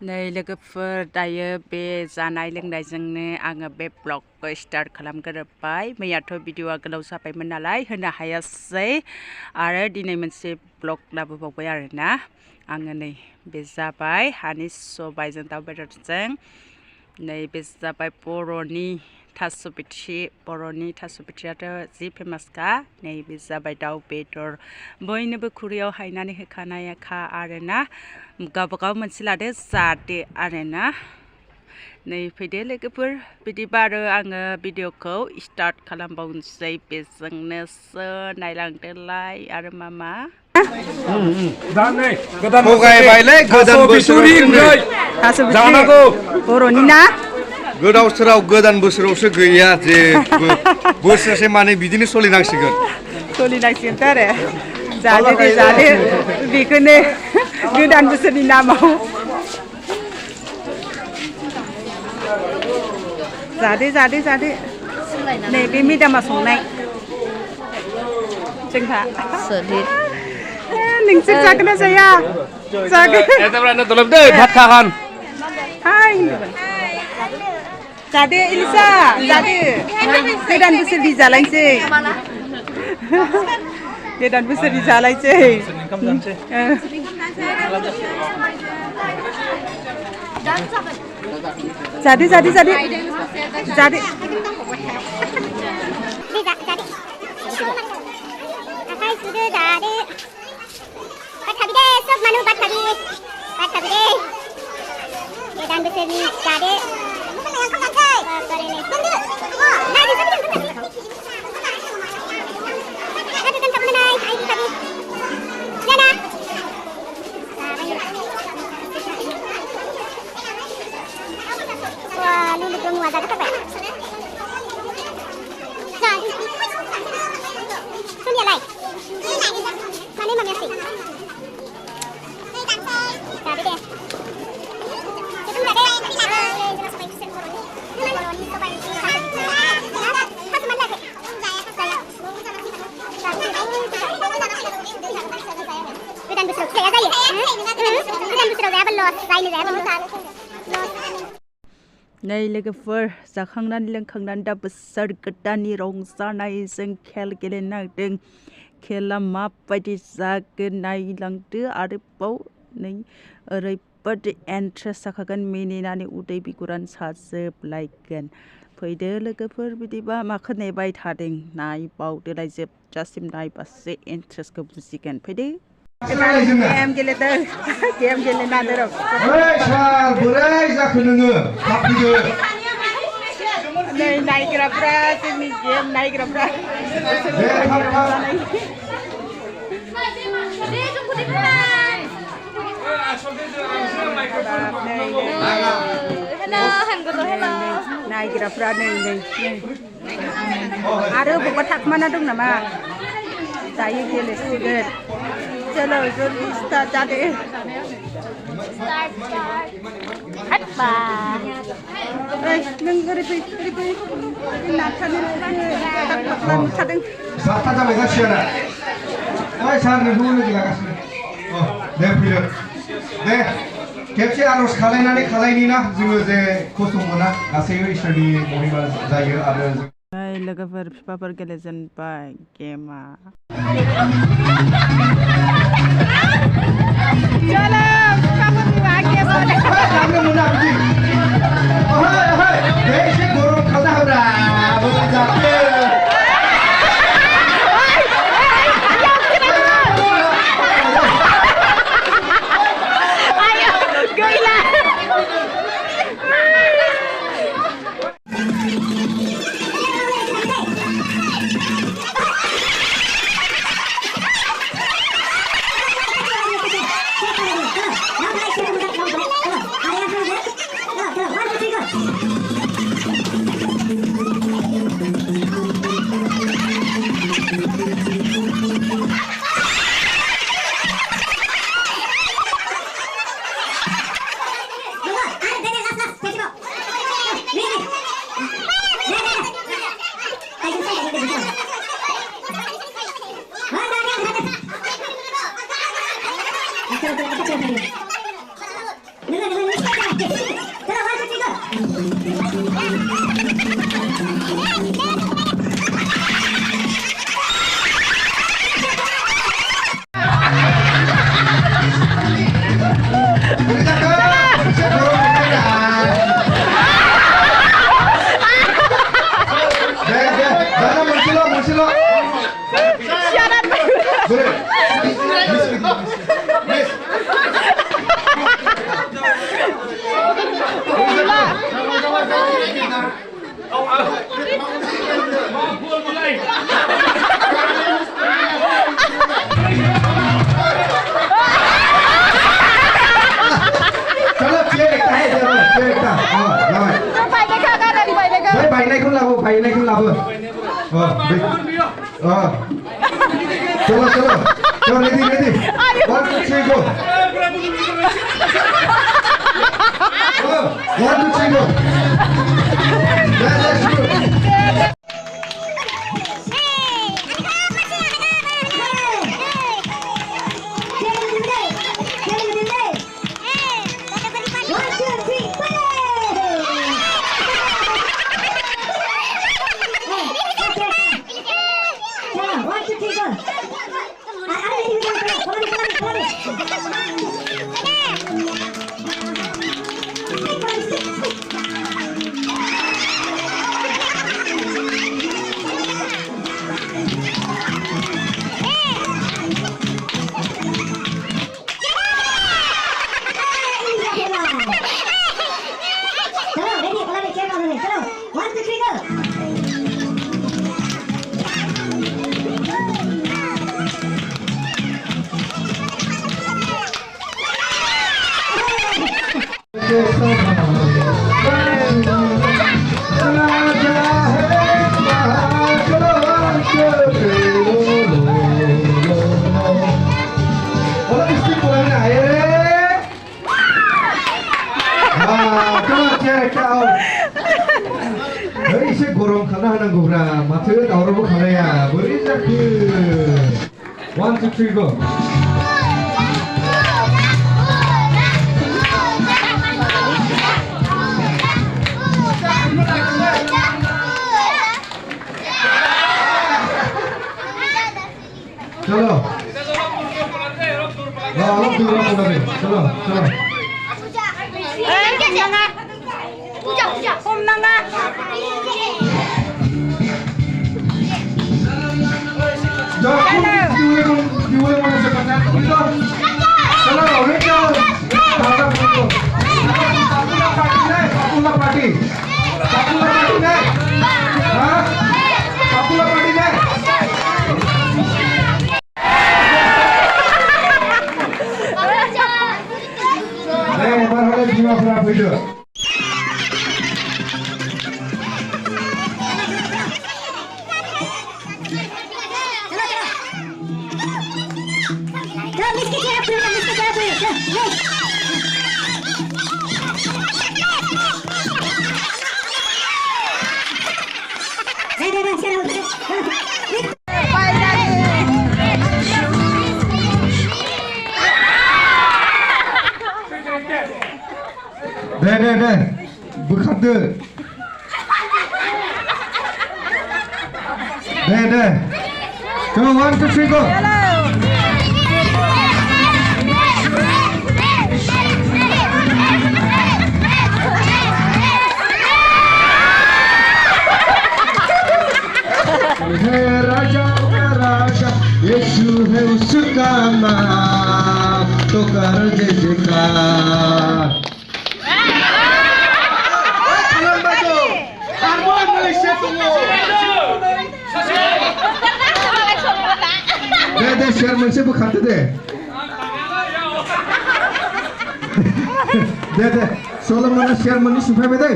नै लोगोफोर दायो बे जानाय लोंनायजोंनो आङो बे ब्लगखौ स्टार्ट खालामग्रोबाय। मैयाथ' भिडिअआ गोलाव जाबायमोन नालाय होनो हायासै आरो दिनै मोनसे ब्लग लाबोबावबाय आरोना आङो। नै बे जाबाय हानि सबायजों दाउ बेदरजों। नै बे जाबाय बर'नि थास' बिथ्रि। बर'नि थास' बिथ्रियाथ' जि फेमासखा। नै बे जाबाय दाउ बेदर बयनोबो खुरैयाव हायनानै होखानायखा आरोना। गावबागाव मोनसे लादो जादो आरोना। नै फैदो लोगोफोर, बिदिबा आरो आङो भिडिअखौ स्टार्ट खालामबावनोसै। बेजोंनोसो नायलांदोलाय आरो मा थगायबायलै गोदान बोसोराव जानांगौ। बर'नि ना गोदाव सोराव गोदान बोसोरावसो गैया जेबो। बोसोरसे माने बिदिनो सोलिनांसिगोन सोलिनांसिगोनथ' आरो जादो दे जादो बेखौनो गोदान बोसोरनि नामाव जादो जादो जादो। नै बे मेदामा संनाय जोंहा। नोंसोर जागोन ना जाया? जागोन। हाय जादो इलिसा जादो। गोदान बोसोरनि जालायसै। गोदान बोसोरनि जालायसै। जादो जादो जादो जादो। आखाइ सुदो जादो। बाथाबि दे सब मानु बाथाबि दे। गोदान बोसोरनि जादो। नै लोगोफोर जाखांनानै लोंखांनानै दा बोसोर गोदाननि रंजानायजों खेल गेलेनो नागिरदों। खेला माबायदि जागोन नायलांदो आरोबाव। नै ओरैबादि इन्ट्रेस्ट जाखागोन, मिनिनानै उदै बिगुरानो साजोबलायगोन। फैदो लोगोफोर, बिदिबा माखौ नेबाय थादों नायबावदोलाय, जोबजासिम नायबासो इन्ट्रेस्टखौ बुजिगोन। फैदो गेम गेलेदों। गेम गेलेनानै र' बोरै जाखो नोङो? नै नायग्राफ्रा, जोंनि गेम नायग्राफ्रा नायग्राफ्रा नै आरो बबेबा थाखुमाना दं नामा? दायो गेलेसिगोन। चलो जल्दी स्टार्ट जादो। नों ओरै फै नाखानो नुखादों। सातथा जाबाय गासिबो। ओइ सार नोंखौ लोगो लागासिनो। दे फैदो। दे खेबसे आर'ज खालायनि ना, जोङो जे खस्थ' मोना, गासैबो इसोरनि महिमा जायो। आरो लोगोफोर फिफाफोर गेलेजेनबाय गेमा। Chalo, ready, ready. 1, 2, 3, go. 1, 2, 3, go. Let's go. एसे गरम खाना होनांगौब्रा माथो दावरावबो खालाया बोरै जाखो 1 2 3 go चलो लोग दूर रहो चलो चलो deh bekerja deh come on 1 2 3 go Hey Raja Raja Yesu hai uska naam to kar jai jaikar deh share मोनसे बोखारदो deh solo mana share मोननै सुफायबाय दे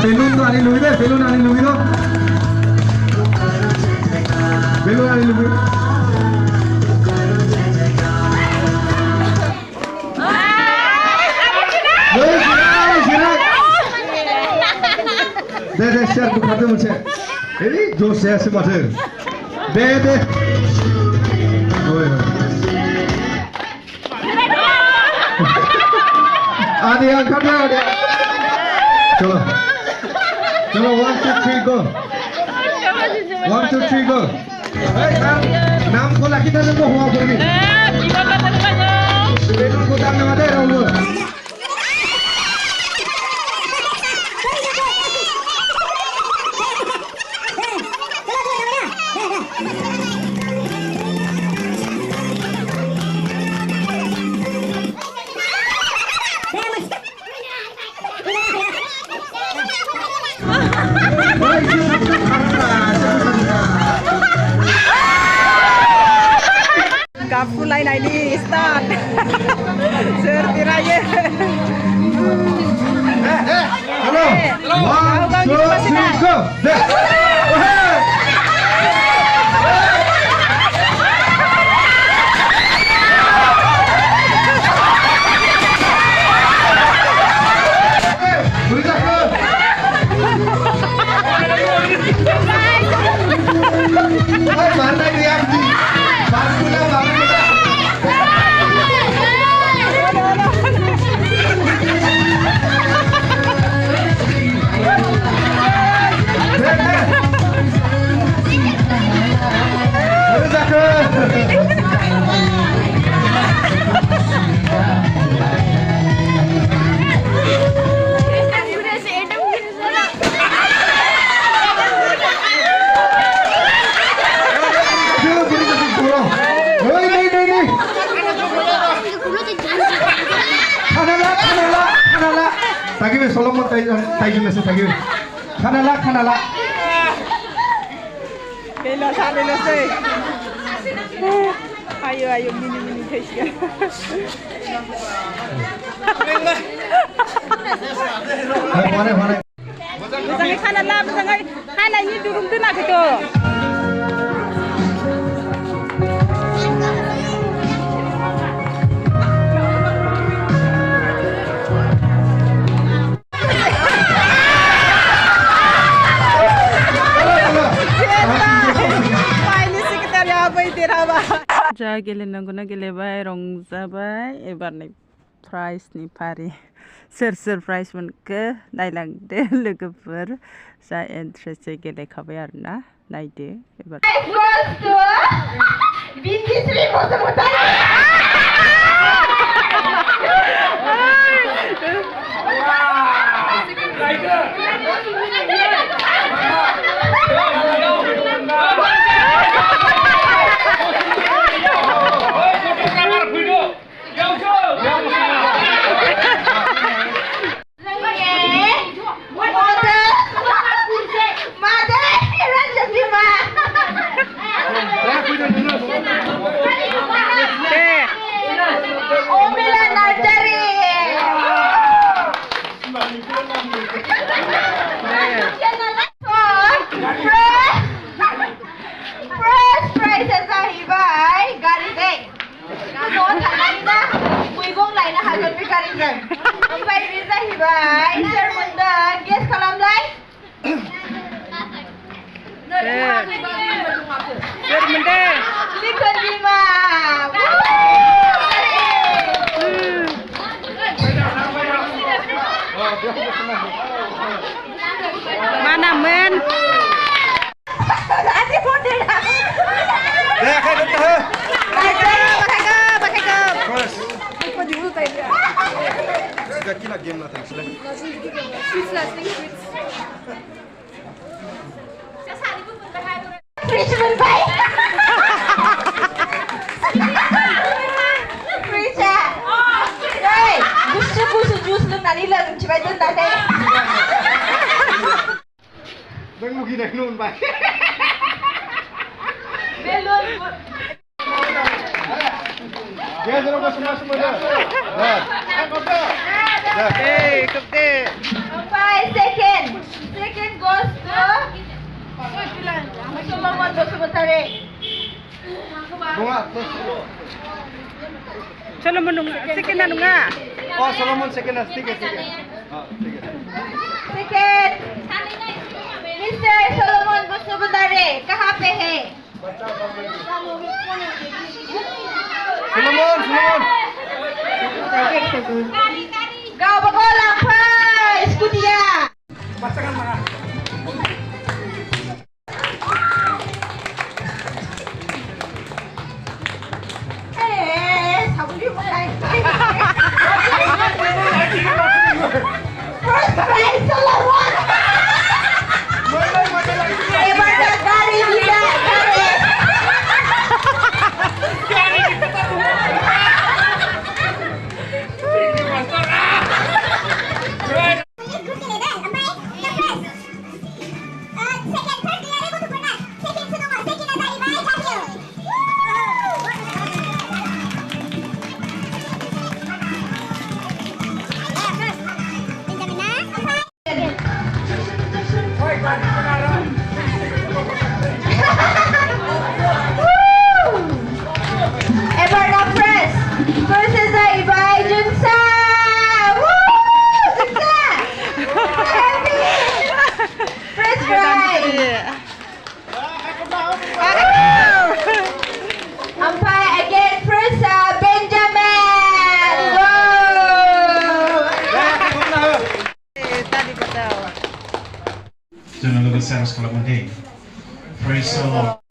बेलुन तो आनी लुई दे बेलुन आनी लुई दो बेलुन आनी लुई दे share बोखारदो मोनसे ए जोस जायासै माथो दे angkat dia. Chalo. Chalo 1 2 3 go. 1 2 3 go. नाम को लगी था तो हुआ बोल भी बेलून को दाम में दे रहा हूँ Kapu lain ini start. Sertiranya. Halo. 1 2 3 go. Mana dia? Tagi me Solomon tagi me se tagi me. Kanala. Bela se. Ayo mini kesian. Mana. Misalnya kanala ini durung tu nak gitu. जा गेलेनांगौना गेलेबाय रंजाबाय एबारनि प्राइजनि फारि सोर प्राइज मोनखो नायलांदो लोगोफोर जा इन्ट्रेस्टै गेलेखाबाय आरोना नायदो एबार Mana men? Second goes to Solomon second nunga. Oh, Solomon second as tiga. Second. Mr. Solomon Busubudare, कहाँ पे है? Solomon. गाँव बगो itu dia. Sabun dia mulai. First prize Solomon. Hebat sekali dia.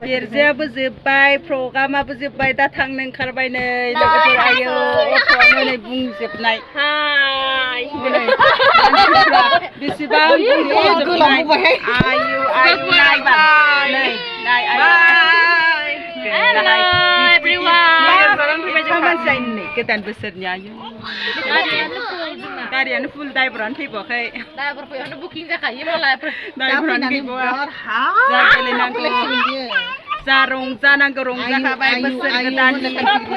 Kerjaबो जोब्बाय प्रग्रामाबो जोब्बाय दा थांनो ओंखारबाय नै लोगोफोर आयौ अट'आवनो नै बुंजोबनाय हाय बेसेबां बुंजोबनाय आयौ आयौ नायबाय नै नाय आयौ नै गोदान बोसोरनि आयौ गारियानो फुल ड्राइभारानो फैबावाखै ड्राइभार फैयानो बुकिं जाखायो मालाय ड्राइभारानो फैबावा जा गेलेनांगौ जा रंजानांगौ रंजाखाबाय बोसोर गोदाननि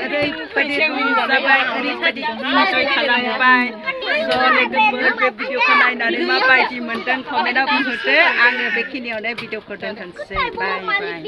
ओरैबायदि रंजाबाय ओरैबायदि इन्जय खालामबाय लोगोफोर बे भिडिअखौ नायनानै माबायदि मोनदों कमेन्टआव बुंहरदो आङो बेखिनियावनो भिडिअखौ दोनथ'नोसै बाय बाय